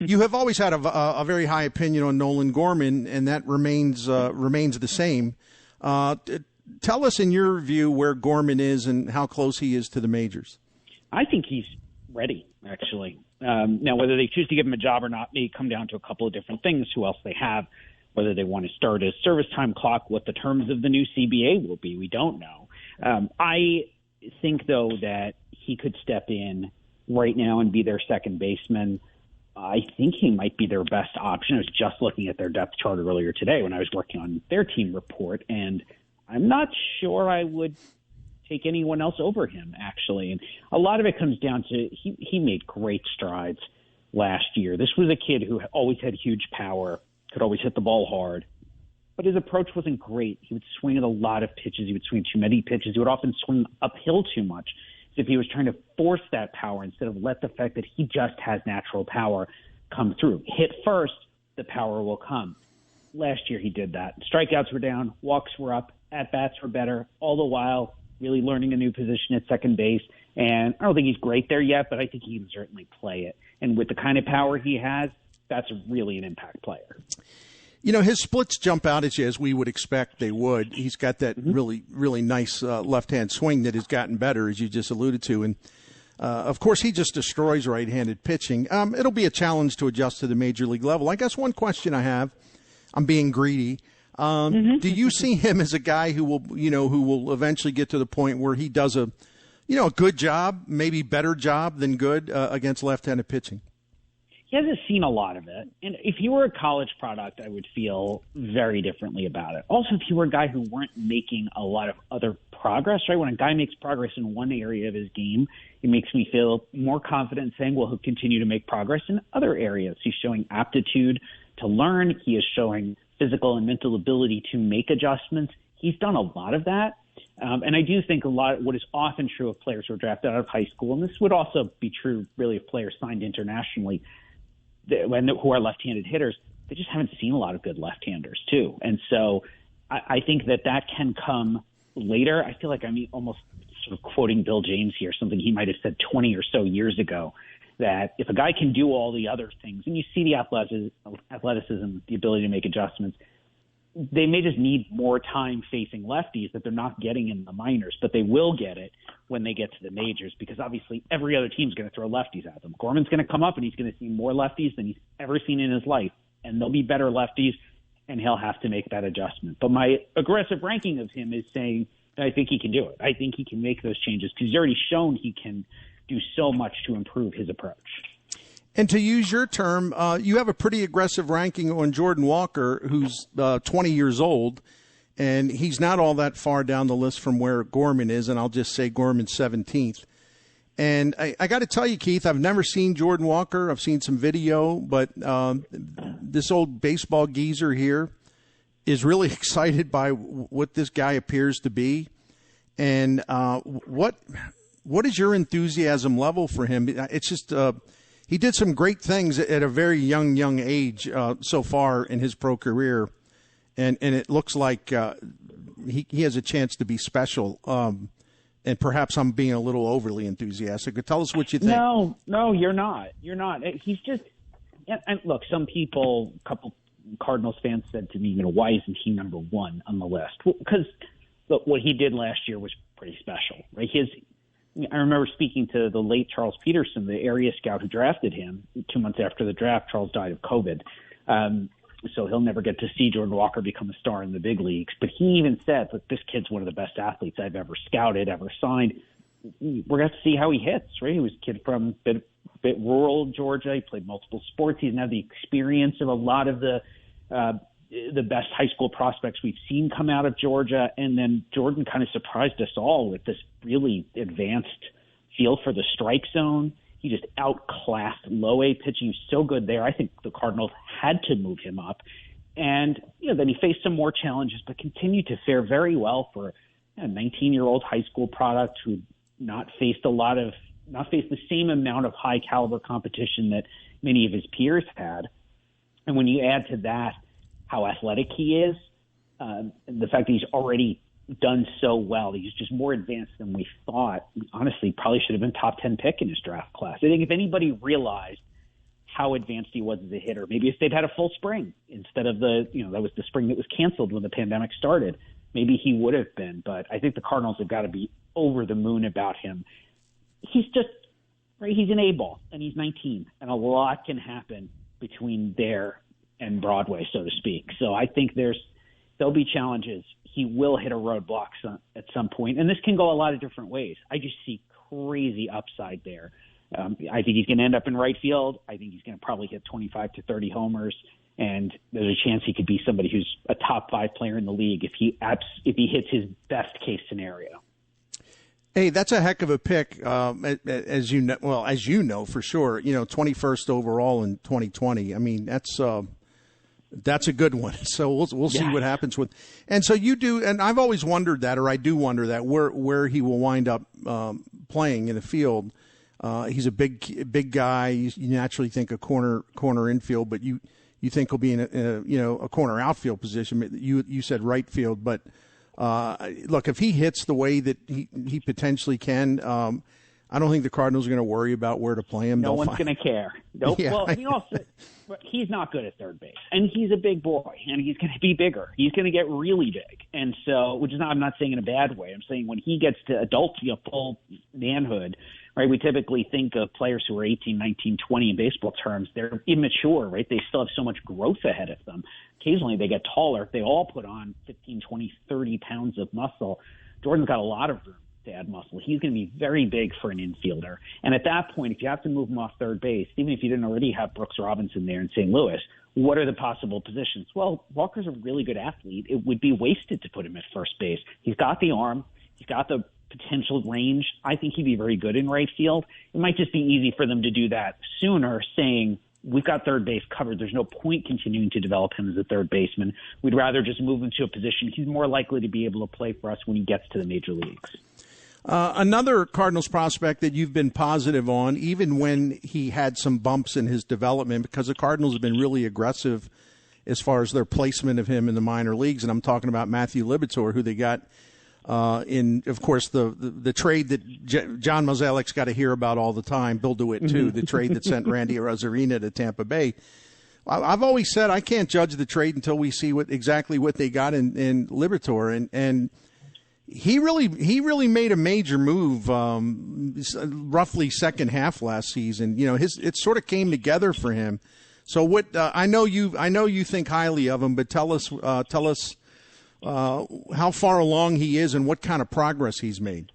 You have always had a very high opinion on Nolan Gorman, and that remains the same. Tell us, in your view, where Gorman is and how close he is to the majors. I think he's ready, actually. Now, whether they choose to give him a job or not may come down to a couple of different things, who else they have, whether they want to start a service time clock, what the terms of the new CBA will be. We don't know. I think, though, that he could step in right now and be their second baseman. I think he might be their best option. I was just looking at their depth chart earlier today when I was working on their team report, and I'm not sure I would take anyone else over him, actually. And a lot of it comes down to he made great strides last year. This was a kid who always had huge power, could always hit the ball hard, but his approach wasn't great. He would swing at a lot of pitches. He would swing too many pitches. He would often swing uphill too much, as if he was trying to force that power instead of let the fact that he just has natural power come through. Hit first, the power will come. Last year he did that. Strikeouts were down, walks were up, at-bats were better, all the while really learning a new position at second base. And I don't think he's great there yet, but I think he can certainly play it. And with the kind of power he has, that's really an impact player. You know, his splits jump out at you as we would expect they would. He's got that really, really nice left-hand swing that has gotten better, as you just alluded to. And, of course, he just destroys right-handed pitching. It'll be a challenge to adjust to the major league level. I guess one question I have, I'm being greedy. Do you see him as a guy who will eventually get to the point where he does a good job, maybe better job than good against left-handed pitching? He hasn't seen a lot of it. And if he were a college product, I would feel very differently about it. Also, if he were a guy who weren't making a lot of other progress, right? When a guy makes progress in one area of his game, it makes me feel more confident saying, well, he'll continue to make progress in other areas. He's showing aptitude to learn. He is showing physical and mental ability to make adjustments. He's done a lot of that. And I do think a lot, what is often true of players who are drafted out of high school, and this would also be true really of players signed internationally, who are left-handed hitters, they just haven't seen a lot of good left-handers too. And so I think that can come later. I feel like I'm almost sort of quoting Bill James here, something he might have said 20 or so years ago, that if a guy can do all the other things, and you see the athleticism, the ability to make adjustments, they may just need more time facing lefties that they're not getting in the minors, but they will get it when they get to the majors, because obviously every other team's going to throw lefties at them. Gorman's going to come up and he's going to see more lefties than he's ever seen in his life, and they'll be better lefties, and he'll have to make that adjustment. But my aggressive ranking of him is saying that I think he can do it. I think he can make those changes because he's already shown he can do so much to improve his approach. And to use your term, you have a pretty aggressive ranking on Jordan Walker, who's 20 years old, and he's not all that far down the list from where Gorman is, and I'll just say Gorman's 17th. And I got to tell you, Keith, I've never seen Jordan Walker. I've seen some video, but this old baseball geezer here is really excited by what this guy appears to be. And what is your enthusiasm level for him? It's just he did some great things at a very young age so far in his pro career, and it looks like he has a chance to be special. And perhaps I'm being a little overly enthusiastic. But tell us what you think. No, you're not. You're not. He's just – and look, some people, a couple Cardinals fans said to me, why isn't he number one on the list? Because what he did last year was pretty special, right? I remember speaking to the late Charles Peterson, the area scout who drafted him. 2 months after the draft, Charles died of COVID. So he'll never get to see Jordan Walker become a star in the big leagues. But he even said, look, this kid's one of the best athletes I've ever scouted, ever signed. We're going to see how he hits, right? He was a kid from a bit rural Georgia. He played multiple sports. He doesn't have the experience of a lot of the best high school prospects we've seen come out of Georgia. And then Jordan kind of surprised us all with this really advanced feel for the strike zone. He just outclassed low-A pitching. He was so good there. I think the Cardinals had to move him up. And then he faced some more challenges, but continued to fare very well for a 19-year-old high school product who not faced the same amount of high-caliber competition that many of his peers had. And when you add to that how athletic he is, the fact that he's already done so well, he's just more advanced than we thought. Honestly, probably should have been top 10 pick in his draft class. I think if anybody realized how advanced he was as a hitter. Maybe if they'd had a full spring instead of that was the spring that was canceled when the pandemic started, maybe he would have been. But I think the Cardinals have got to be over the moon about him. He's just, right, he's an A-ball, and he's 19, and a lot can happen between there and Broadway, so to speak. So I think there'll be challenges. He will hit a roadblock at some point, and this can go a lot of different ways. I just see crazy upside there. I think he's going to end up in right field. I think he's going to probably hit 25 to 30 homers, and there's a chance he could be somebody who's a top 5 player in the league if he hits his best case scenario. Hey, that's a heck of a pick, as you know. Well, as you know for sure, 21st overall in 2020. I mean, that's a good one. So we'll see what happens with. And so you do, and I've always wondered that, or I do wonder that where he will wind up playing in the field. He's a big guy. You naturally think a corner infield, but you think he'll be in a corner outfield position. You said right field, but look, if he hits the way that he potentially can, I don't think the Cardinals are going to worry about where to play him. No one's going to care. Nope. Yeah. Well, he's not good at third base, and he's a big boy, and he's going to be bigger. He's going to get really big, and so I'm not saying in a bad way. I'm saying when he gets to adult, full manhood. Right, we typically think of players who are 18, 19, 20 in baseball terms. They're immature, right? They still have so much growth ahead of them. Occasionally they get taller. They all put on 15, 20, 30 pounds of muscle. Jordan's got a lot of room to add muscle. He's going to be very big for an infielder. And at that point, if you have to move him off third base, even if you didn't already have Brooks Robinson there in St. Louis, what are the possible positions? Well, Walker's a really good athlete. It would be wasted to put him at first base. He's got the arm. He's got the potential range. I think he'd be very good in right field. It might just be easy for them to do that sooner, saying we've got third base covered. There's no point continuing to develop him as a third baseman. We'd rather just move him to a position he's more likely to be able to play for us when he gets to the major leagues. Another Cardinals prospect that you've been positive on, even when he had some bumps in his development, because the Cardinals have been really aggressive as far as their placement of him in the minor leagues, and I'm talking about Matthew Liberatore, who they got in, of course, the trade that John Mozeliak's got to hear about all the time. Bill DeWitt, too, the trade that sent Randy Arozarena to Tampa Bay. I've always said I can't judge the trade until we see exactly what they got in Liberatore, and he really made a major move, roughly second half last season. It sort of came together for him. So what I know you think highly of him, but tell us how far along he is and what kind of progress he's made.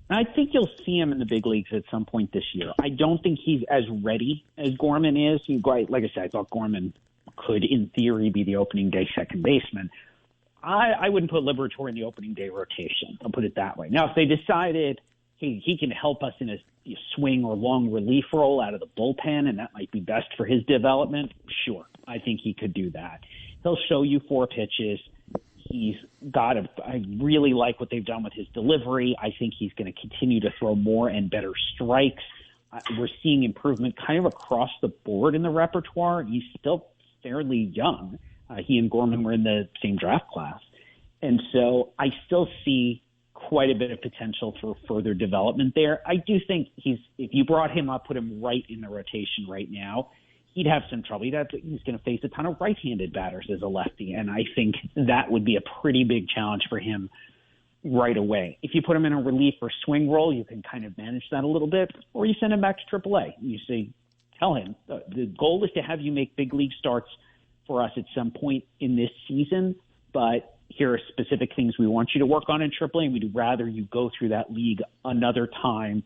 I think you'll see him in the big leagues at some point this year. I don't think he's as ready as Gorman is. Like I said, I thought Gorman could, in theory, be the opening day second baseman. I wouldn't put Liberatore in the opening day rotation. I'll put it that way. Now, if they decided he can help us in a swing or long relief role out of the bullpen, and that might be best for his development, sure. I think he could do that. He'll show you 4 pitches. I really like what they've done with his delivery. I think he's going to continue to throw more and better strikes. We're seeing improvement kind of across the board in the repertoire. He's still fairly young. He and Gorman were in the same draft class. And so I still see quite a bit of potential for further development there. I do think if you brought him up, put him right in the rotation right now, he'd have some trouble. He's going to face a ton of right-handed batters as a lefty, and I think that would be a pretty big challenge for him right away. If you put him in a relief or swing role, you can kind of manage that a little bit, or you send him back to AAA. You tell him, the goal is to have you make big league starts for us at some point in this season, but here are specific things we want you to work on in AAA, and we'd rather you go through that league another time,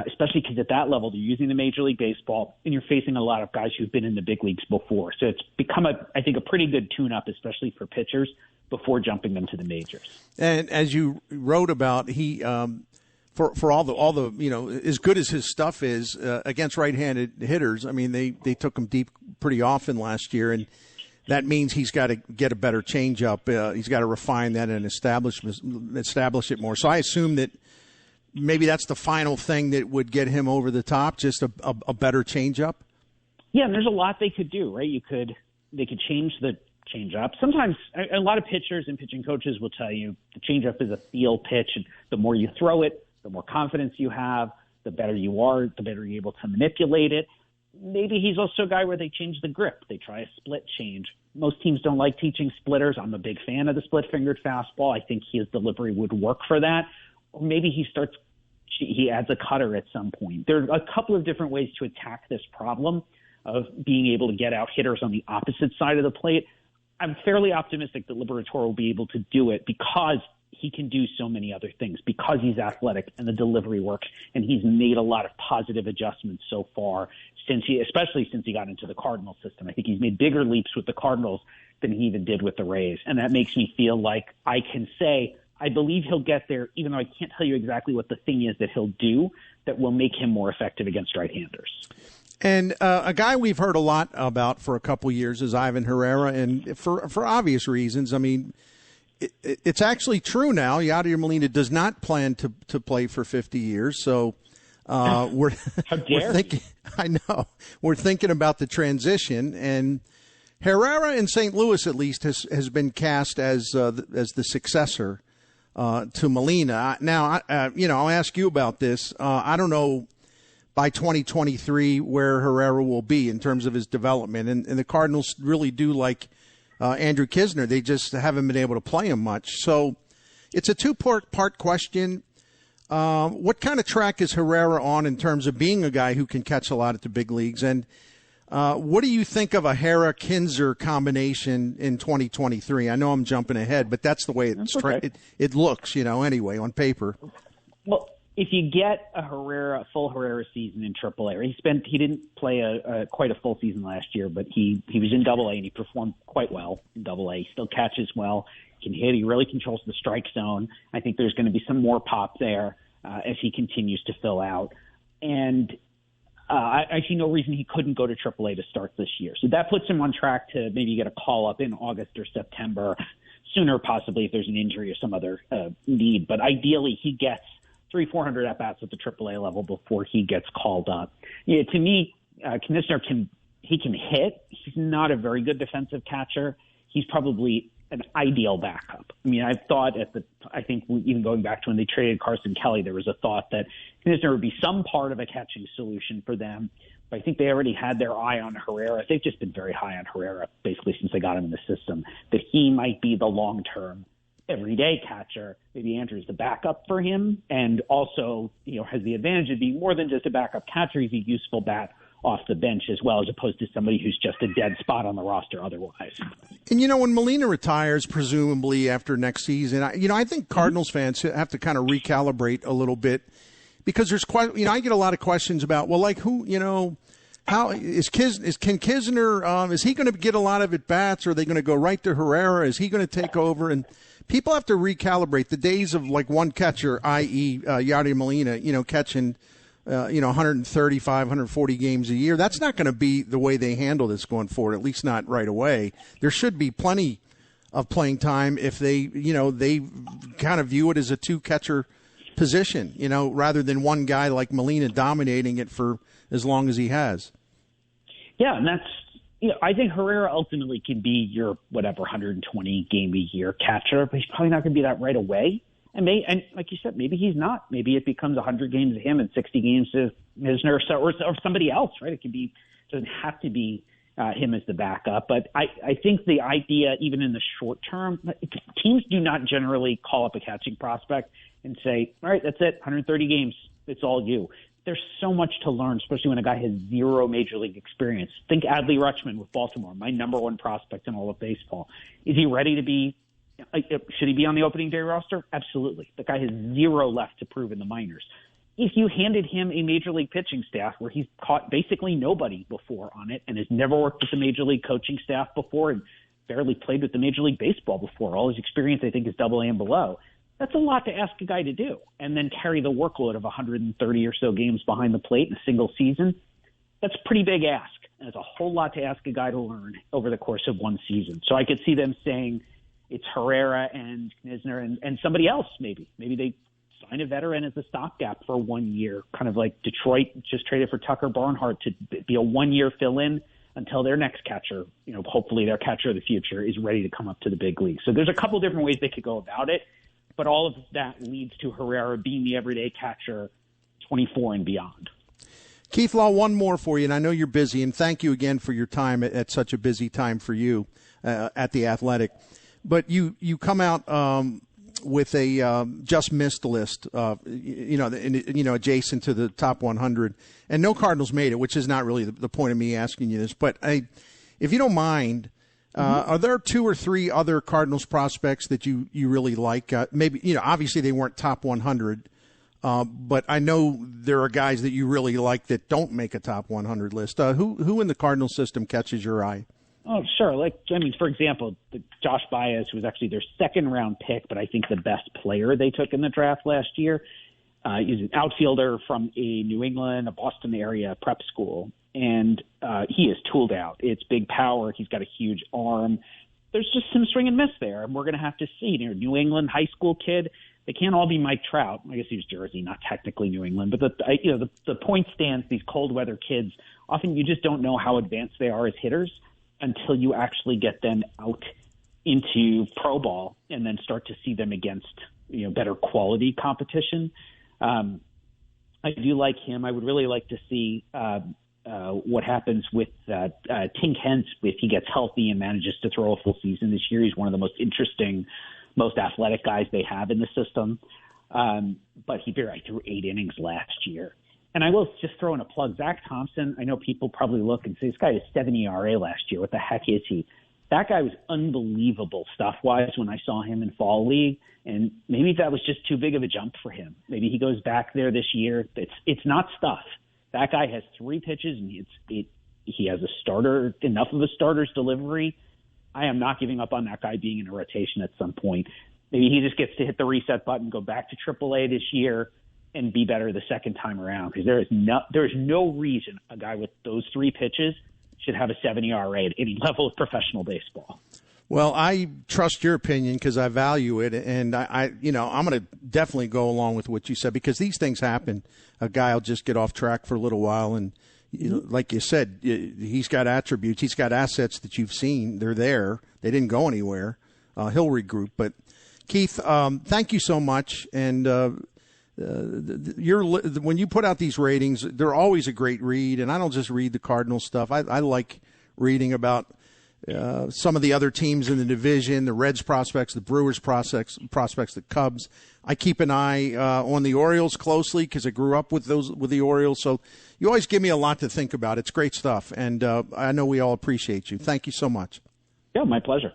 especially because at that level, they're using the Major League Baseball, and you're facing a lot of guys who've been in the big leagues before. So it's become, I think, a pretty good tune-up, especially for pitchers, before jumping them to the majors. And as you wrote about, he for all the as good as his stuff is against right-handed hitters, I mean, they took him deep pretty often last year, and that means he's got to get a better changeup. He's got to refine that and establish it more. So I assume that maybe that's the final thing that would get him over the top, just a better changeup. Yeah, and there's a lot they could do, right? They could change the changeup. Sometimes a lot of pitchers and pitching coaches will tell you the changeup is a feel pitch, and the more you throw it, the more confidence you have, the better you are, the better you're able to manipulate it. maybe he's also a guy where they change the grip. They try a split change. Most teams don't like teaching splitters. I'm a big fan of the split-fingered fastball. I think his delivery would work for that. Or maybe he adds a cutter at some point. There are a couple of different ways to attack this problem of being able to get out hitters on the opposite side of the plate. I'm fairly optimistic that Liberatore will be able to do it because he can do so many other things, because he's athletic and the delivery works, and he's made a lot of positive adjustments so far, especially since he got into the Cardinals system. I think he's made bigger leaps with the Cardinals than he even did with the Rays, and that makes me feel like I can say I believe he'll get there, even though I can't tell you exactly what the thing is that he'll do that will make him more effective against right-handers. And a guy we've heard a lot about for a couple years is Ivan Herrera, and for obvious reasons. I mean, it's actually true now. Yadier Molina does not plan to play for 50 years, so we're thinking. I know we're thinking about the transition, and Herrera in St. Louis at least has been cast as the successor to Molina. Now, I'll ask you about this. I don't know by 2023 where Herrera will be in terms of his development, and the Cardinals really do like Andrew Knizner. They just haven't been able to play him much. So it's a two-part question. What kind of track is Herrera on in terms of being a guy who can catch a lot at the big leagues? And what do you think of a Herrera-Knizner combination in 2023? I know I'm jumping ahead, but that's the way it looks, anyway, on paper. Well, if you get a full Herrera season in AAA, he didn't play quite a full season last year, but he was in AA and he performed quite well in AA. He still catches well, can hit. He really controls the strike zone. I think there's going to be some more pop there as he continues to fill out. And I see no reason he couldn't go to AAA to start this year. So that puts him on track to maybe get a call up in August or September, sooner possibly if there's an injury or some other need. But ideally, he gets 300-400 at-bats at the AAA level before he gets called up. Yeah, to me, Knizner can hit. He's not a very good defensive catcher. He's probably an ideal backup. I mean, I think even going back to when they traded Carson Kelly, there was a thought that Knizner would be some part of a catching solution for them. But I think they already had their eye on Herrera. They've just been very high on Herrera basically since they got him in the system, that he might be the long-term everyday catcher. Maybe Andrew's the backup for him, and also has the advantage of being more than just a backup catcher. He's a useful bat off the bench as well, as opposed to somebody who's just a dead spot on the roster otherwise. And when Molina retires, presumably after next season, I think Cardinals fans have to kind of recalibrate a little bit, because there's quite I get a lot of questions about how is Knizner is he going to get a lot of at bats? Or are they going to go right to Herrera? Is he going to take over? And people have to recalibrate. The days of one catcher, i.e. Yadier Molina, catching 135, 140 games a year. That's not going to be the way they handle this going forward, at least not right away. There should be plenty of playing time if they kind of view it as a two-catcher position, rather than one guy like Molina dominating it for as long as he has. Yeah, and that's I think Herrera ultimately can be your 120 game a year catcher, but he's probably not going to be that right away. And like you said, maybe he's not. Maybe it becomes 100 games to him and 60 games to Knizner or somebody else, right? It doesn't have to be him as the backup. But I think the idea, even in the short term, teams do not generally call up a catching prospect and say, all right, that's it, 130 games, it's all you. There's so much to learn, especially when a guy has zero major league experience. Think Adley Rutschman with Baltimore, my number one prospect in all of baseball. Is he ready to be? Should he be on the opening day roster? Absolutely. The guy has zero left to prove in the minors. If you handed him a major league pitching staff where he's caught basically nobody before on it and has never worked with the major league coaching staff before and barely played with the Major League Baseball before, all his experience I think is AA and below, that's a lot to ask a guy to do. And then carry the workload of 130 or so games behind the plate in a single season. That's a pretty big ask. And it's a whole lot to ask a guy to learn over the course of one season. So I could see them saying it's Herrera and Knizner and somebody else maybe. Maybe they sign a veteran as a stopgap for 1 year, kind of like Detroit just traded for Tucker Barnhart to be a 1 year fill-in until their next catcher, hopefully their catcher of the future is ready to come up to the big league. So there's a couple different ways they could go about it. But all of that leads to Herrera being the everyday catcher 24 and beyond. Keith Law, one more for you, and I know you're busy, and thank you again for your time at such a busy time for you at The Athletic. But you come out with a just missed list, adjacent to the top 100, and no Cardinals made it, which is not really the point of me asking you this. But if you don't mind, are there 2 or 3 other Cardinals prospects that you really like? Maybe, obviously they weren't top 100. But I know there are guys that you really like that don't make a top 100 list. Who in the Cardinal system catches your eye? Oh, sure. For example, Josh Baez, who was actually their second-round pick, but I think the best player they took in the draft last year. He's an outfielder from a New England, a Boston area prep school, and he is tooled out. It's big power. He's got a huge arm. There's just some swing and miss there, and we're going to have to see. New England high school kid. They can't all be Mike Trout. I guess he was Jersey, not technically New England. But the point stands, these cold weather kids, often you just don't know how advanced they are as hitters until you actually get them out into pro ball and then start to see them against better quality competition. I do like him. I would really like to see what happens with Tink Hence if he gets healthy and manages to throw a full season this year. He's one of the most interesting, most athletic guys they have in the system. But he threw 8 innings last year. And I will just throw in a plug. Zach Thompson, I know people probably look and say, this guy is 7 ERA last year. What the heck is he? That guy was unbelievable stuff-wise when I saw him in fall league. And maybe that was just too big of a jump for him. Maybe he goes back there this year. It's not stuff. That guy has 3 pitches, and he has enough of a starter's delivery. I am not giving up on that guy being in a rotation at some point. Maybe he just gets to hit the reset button, go back to AAA this year, and be better the second time around. Because there is no reason a guy with those 3 pitches should have a 7 ERA at any level of professional baseball. Well, I trust your opinion because I value it, and I'm going to definitely go along with what you said because these things happen. A guy will just get off track for a little while, and like you said, he's got attributes, he's got assets that you've seen. They're there. They didn't go anywhere. He'll regroup. But Keith, thank you so much. And when you put out these ratings, they're always a great read. And I don't just read the Cardinals stuff. I like reading about some of the other teams in the division, the Reds prospects, the Brewers prospects, the Cubs. I keep an eye on the Orioles closely because I grew up with the Orioles. So you always give me a lot to think about. It's great stuff, and I know we all appreciate you. Thank you so much. Yeah, my pleasure.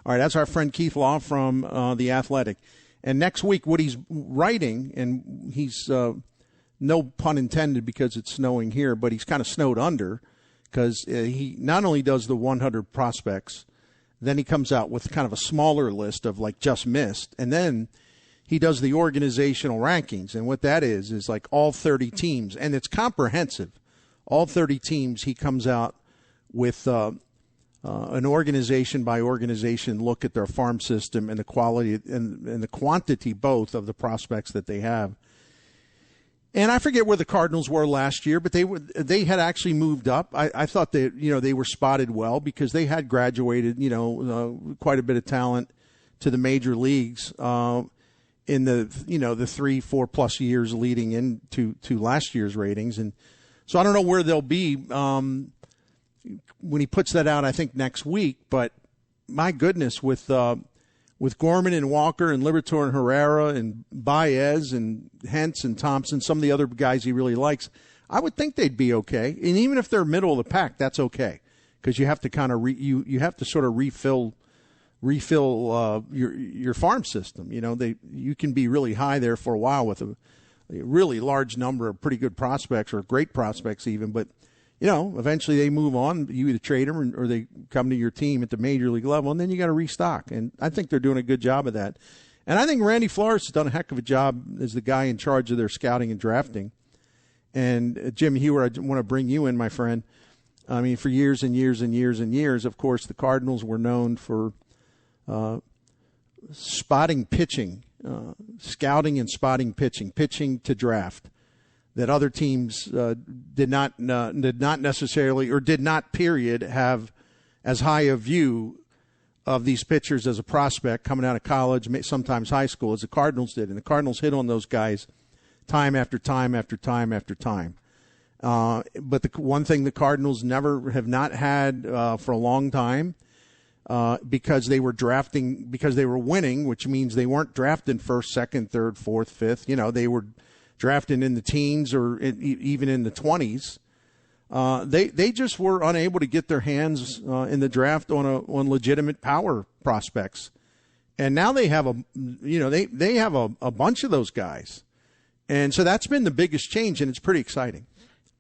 All right, that's our friend Keith Law from The Athletic. And next week, what he's writing, and he's no pun intended because it's snowing here, but he's kind of snowed under because he not only does the 100 prospects, then he comes out with kind of a smaller list of like just missed, and then he does the organizational rankings. And what that is like all 30 teams, and it's comprehensive. All 30 teams, he comes out with an organization by organization look at their farm system and the quality and the quantity both of the prospects that they have. And I forget where the Cardinals were last year, but they had actually moved up. I thought that they were spotted well because they had graduated quite a bit of talent to the major leagues in the 3-4 plus years leading into last year's ratings. And so I don't know where they'll be when he puts that out, I think next week. But my goodness, with Gorman and Walker and Liberatore and Herrera and Baez and Hence and Thompson, some of the other guys he really likes, I would think they'd be okay. And even if they're middle of the pack, that's okay because you have to kind of you have to sort of refill your farm system. You can be really high there for a while with a really large number of pretty good prospects or great prospects even, but eventually they move on. You either trade them or they come to your team at the major league level, and then you got to restock. And I think they're doing a good job of that. And I think Randy Flores has done a heck of a job as the guy in charge of their scouting and drafting. And Jim Hewer, I want to bring you in, my friend. I mean, for years and years and years and years, of course, the Cardinals were known for spotting pitching, scouting and spotting pitching to draft. That other teams did not necessarily or did not period have as high a view of these pitchers as a prospect coming out of college, sometimes high school, as the Cardinals did. And the Cardinals hit on those guys time after time after time after time. But the one thing the Cardinals have not had for a long time, because they were winning, which means they weren't drafting first, second, third, fourth, fifth. They were drafting in the teens or even in the 20s. They just were unable to get their hands in the draft on legitimate power prospects, and now they have they have a bunch of those guys, and so that's been the biggest change, and it's pretty exciting.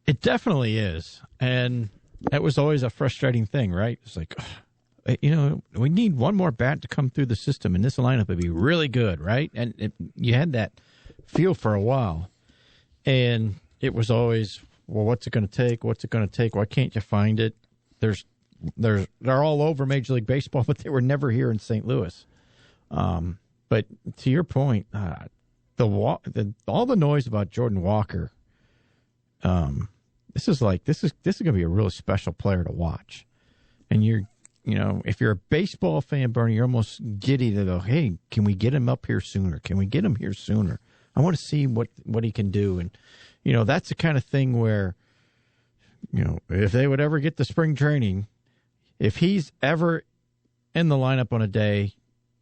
It definitely is, and that was always a frustrating thing, right? It's like, we need one more bat to come through the system, and this lineup would be really good, right? And you had that feel for a while, and it was always, well, what's it going to take? What's it going to take? Why can't you find it? They're all over Major League Baseball, but they were never here in St. Louis. But to your point, all the noise about Jordan Walker, this is going to be a really special player to watch. And if you're a baseball fan, Bernie, you're almost giddy to go, hey, can we get him up here sooner? Can we get him here sooner? I want to see what he can do. And, that's the kind of thing where, if they would ever get to spring training, if he's ever in the lineup on a day,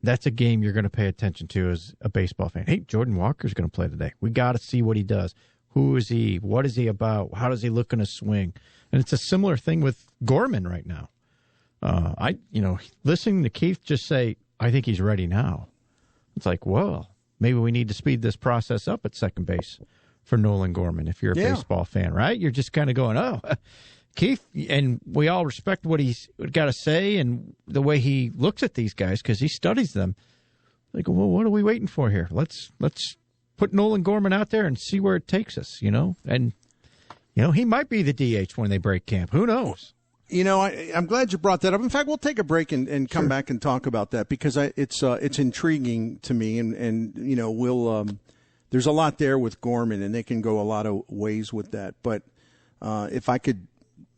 that's a game you're going to pay attention to as a baseball fan. Hey, Jordan Walker's going to play today. We got to see what he does. Who is he? What is he about? How does he look in a swing? And it's a similar thing with Gorman right now. Listening to Keith just say, I think he's ready now. It's like, well, maybe we need to speed this process up at second base for Nolan Gorman if you're a baseball fan, right? You're just kind of going, oh, Keith, and we all respect what he's got to say and the way he looks at these guys because he studies them. Like, well, what are we waiting for here? Let's put Nolan Gorman out there and see where it takes us, And, he might be the DH when they break camp. Who knows? I'm glad you brought that up. In fact, we'll take a break and come back and talk about that because it's intriguing to me, and we'll there's a lot there with Gorman, and they can go a lot of ways with that. But if I could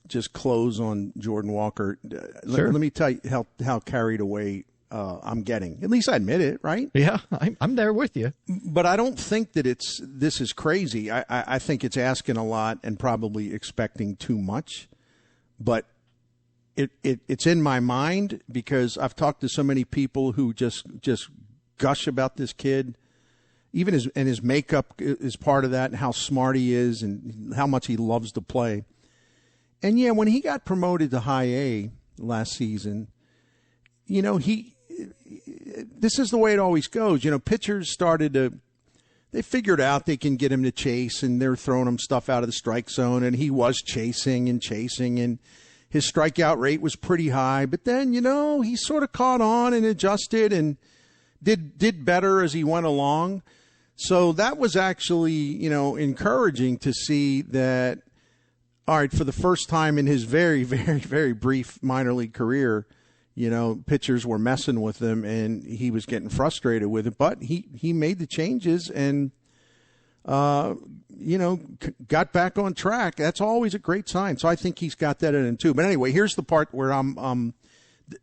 just close on Jordan Walker, let me tell you how carried away I'm getting. At least I admit it, right? Yeah, I'm there with you. But I don't think that this is crazy. I think it's asking a lot and probably expecting too much. But it's in my mind because I've talked to so many people who just gush about this kid. Even his makeup is part of that, and how smart he is and how much he loves to play. And, when he got promoted to high A last season, this is the way it always goes. Pitchers they figured out they can get him to chase, and they're throwing him stuff out of the strike zone, and he was chasing, and his strikeout rate was pretty high. But then, he sort of caught on and adjusted and did better as he went along. So that was actually, encouraging to see that, all right, for the first time in his very, very, very brief minor league career, pitchers were messing with him and he was getting frustrated with it. But he made the changes and, got back on track. That's always a great sign. So I think he's got that in him too. But anyway, here's the part where I'm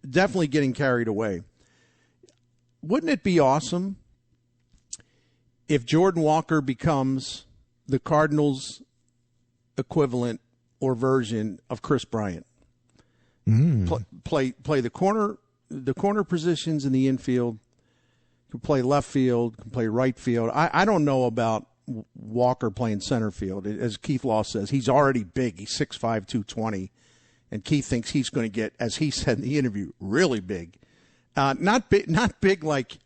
definitely getting carried away. Wouldn't it be awesome if Jordan Walker becomes the Cardinals' equivalent or version of Chris Bryant? Play the corner positions in the infield, can play left field, can play right field. I don't know about Walker playing center field. As Keith Law says, he's already big. He's 6'5", 220, and Keith thinks he's going to get, as he said in the interview, really big. Not big like,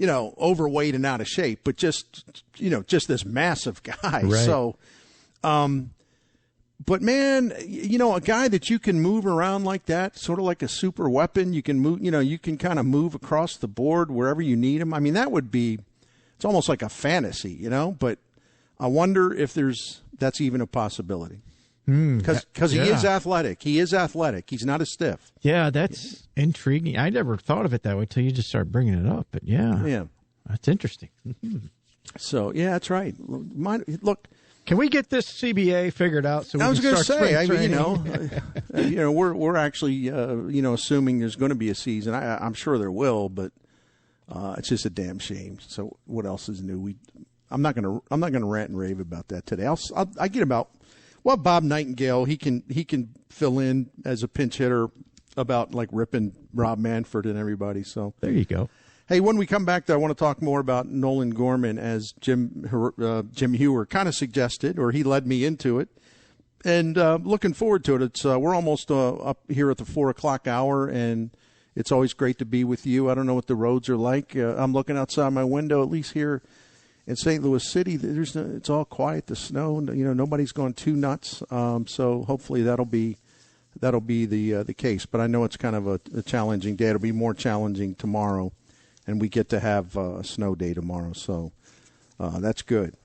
overweight and out of shape, but just this massive guy. Right. So, but man, a guy that you can move around like that, sort of like a super weapon. You can move, you can kind of move across the board wherever you need him. I mean, it's almost like a fantasy, but I wonder if that's even a possibility. Because he is athletic. He is athletic. He's not a stiff. Yeah, that's intriguing. I never thought of it that way until you just started bringing it up. But yeah, that's interesting. So yeah, that's right. Look, can we get this CBA figured out? So I was going to say, we're actually assuming there's going to be a season. I'm sure there will, but it's just a damn shame. So what else is new? I'm not going to rant and rave about that today. I get about. Well, Bob Nightingale, he can fill in as a pinch hitter about like ripping Rob Manfred and everybody. So there you go. Hey, when we come back, though, I want to talk more about Nolan Gorman, as Jim Hewer kind of suggested, or he led me into it. And looking forward to it. It's we're almost up here at the 4 o'clock hour, and it's always great to be with you. I don't know what the roads are like. I'm looking outside my window, at least here in St. Louis City. It's all quiet. The snow, nobody's gone too nuts. So hopefully that'll be the case. But I know it's kind of a challenging day. It'll be more challenging tomorrow. And we get to have a snow day tomorrow, so that's good.